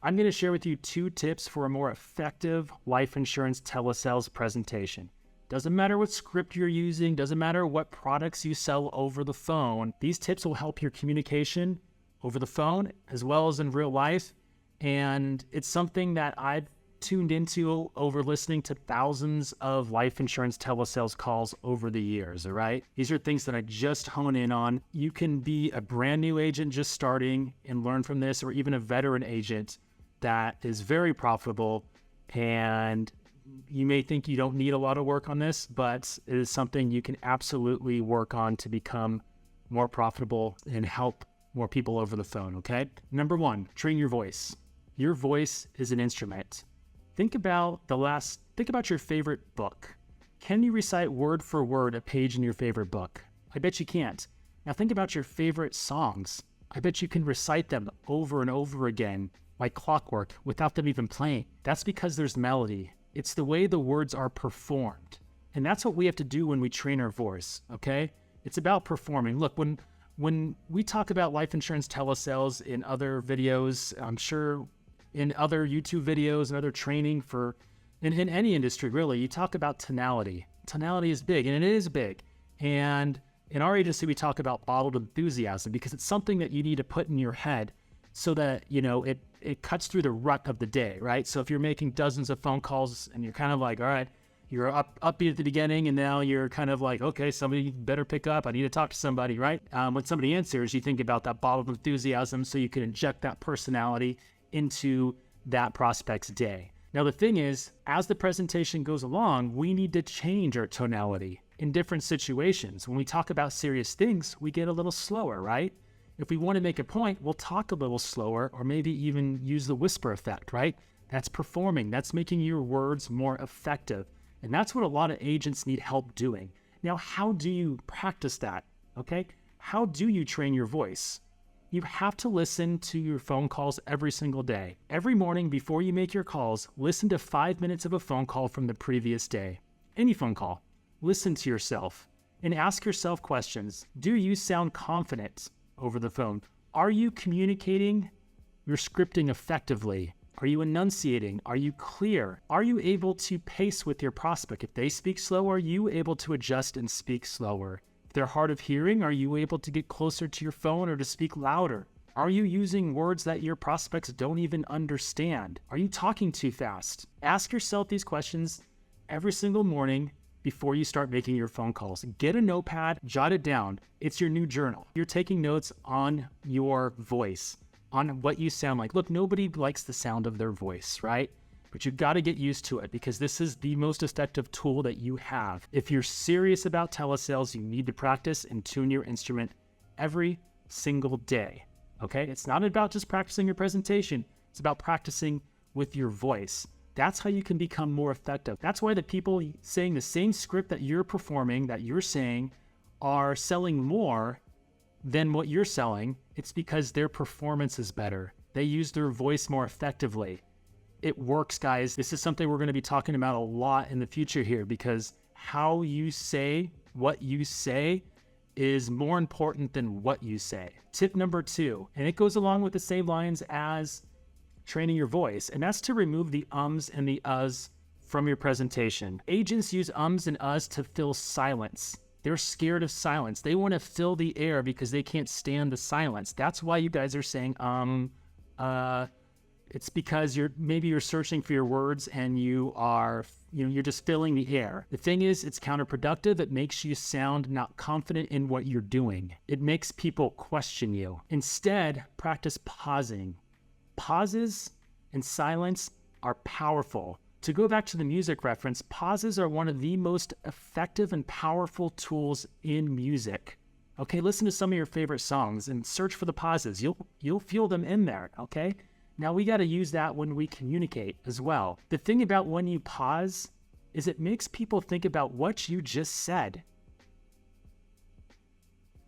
I'm going to share with you 2 tips for a more effective life insurance telesales presentation. Doesn't matter what script you're using, doesn't matter what products you sell over the phone. These tips will help your communication over the phone as well as in real life. And it's something that I've tuned into over listening to thousands of life insurance telesales calls over the years, all right? These are things that I just hone in on. You can be a brand new agent just starting and learn from this, or even a veteran agent that is very profitable, and you may think you don't need a lot of work on this, but it is something you can absolutely work on to become more profitable and help more people over the phone, okay? Number 1, train your voice. Your voice is an instrument. Think about your favorite book. Can you recite word for word a page in your favorite book? I bet you can't. Now think about your favorite songs. I bet you can recite them over and over again like clockwork without them even playing. That's because there's melody. It's the way the words are performed. And that's what we have to do when we train our voice, okay? It's about performing. Look, when we talk about life insurance telesales in other videos, I'm sure in other YouTube videos and other training in any industry, really, you talk about tonality. Tonality is big, and it is big. And in our agency, we talk about bottled enthusiasm because it's something that you need to put in your head so that, it cuts through the rut of the day, right? So if you're making dozens of phone calls and you're kind of like, all right, you're upbeat at the beginning, and now you're kind of like, okay, somebody better pick up. I need to talk to somebody, right? When somebody answers, you think about that bottled enthusiasm so you can inject that personality into that prospect's day. Now, the thing is, as the presentation goes along, we need to change our tonality in different situations. When we talk about serious things, we get a little slower, right? If we want to make a point, we'll talk a little slower, or maybe even use the whisper effect, right? That's performing. That's making your words more effective. And that's what a lot of agents need help doing. Now, how do you practice that? Okay? How do you train your voice? You have to listen to your phone calls every single day. Every morning before you make your calls, listen to 5 minutes of a phone call from the previous day. Any phone call. Listen to yourself and ask yourself questions. Do you sound confident over the phone? Are you communicating your scripting effectively? Are you enunciating? Are you clear? Are you able to pace with your prospect? If they speak slow, are you able to adjust and speak slower? If they're hard of hearing, are you able to get closer to your phone or to speak louder? Are you using words that your prospects don't even understand? Are you talking too fast? Ask yourself these questions every single morning before you start making your phone calls. Get a notepad, jot it down. It's your new journal. You're taking notes on your voice, on what you sound like. Look, nobody likes the sound of their voice, right? But you've got to get used to it because this is the most effective tool that you have. If you're serious about telesales, you need to practice and tune your instrument every single day, okay? It's not about just practicing your presentation. It's about practicing with your voice. That's how you can become more effective. That's why the people saying the same script that you're performing, that you're saying, are selling more than what you're selling. It's because their performance is better. They use their voice more effectively. It works, guys. This is something we're going to be talking about a lot in the future here, because how you say what you say is more important than what you say. Tip number 2, and it goes along with the same lines as training your voice, and that's to remove the ums and the uhs from your presentation. Agents use ums and uhs to fill silence. They're scared of silence. They want to fill the air because they can't stand the silence. That's why you guys are saying it's because you're searching for your words and you're just filling the air. The thing is, it's counterproductive. It makes you sound not confident in what you're doing. It makes people question you. Instead, practice pausing. Pauses and silence are powerful. To go back to the music reference, pauses are one of the most effective and powerful tools in music. Okay, listen to some of your favorite songs and search for the pauses. You'll feel them in there, okay? Now we got to use that when we communicate as well. The thing about when you pause is it makes people think about what you just said.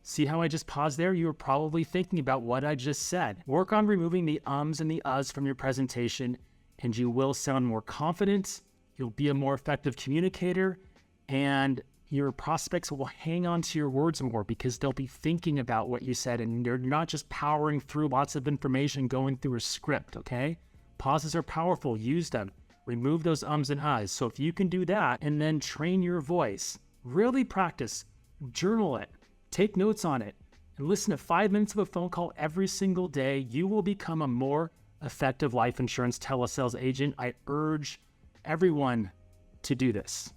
See how I just paused there? You were probably thinking about what I just said. Work on removing the ums and the uhs from your presentation, and you will sound more confident. You'll be a more effective communicator, and your prospects will hang on to your words more because they'll be thinking about what you said, and you're not just powering through lots of information going through a script, okay? Pauses are powerful. Use them. Remove those ums and ahs. So if you can do that and then train your voice, really practice, journal it, take notes on it, and listen to 5 minutes of a phone call every single day, you will become a more effective life insurance telesales agent. I urge everyone to do this.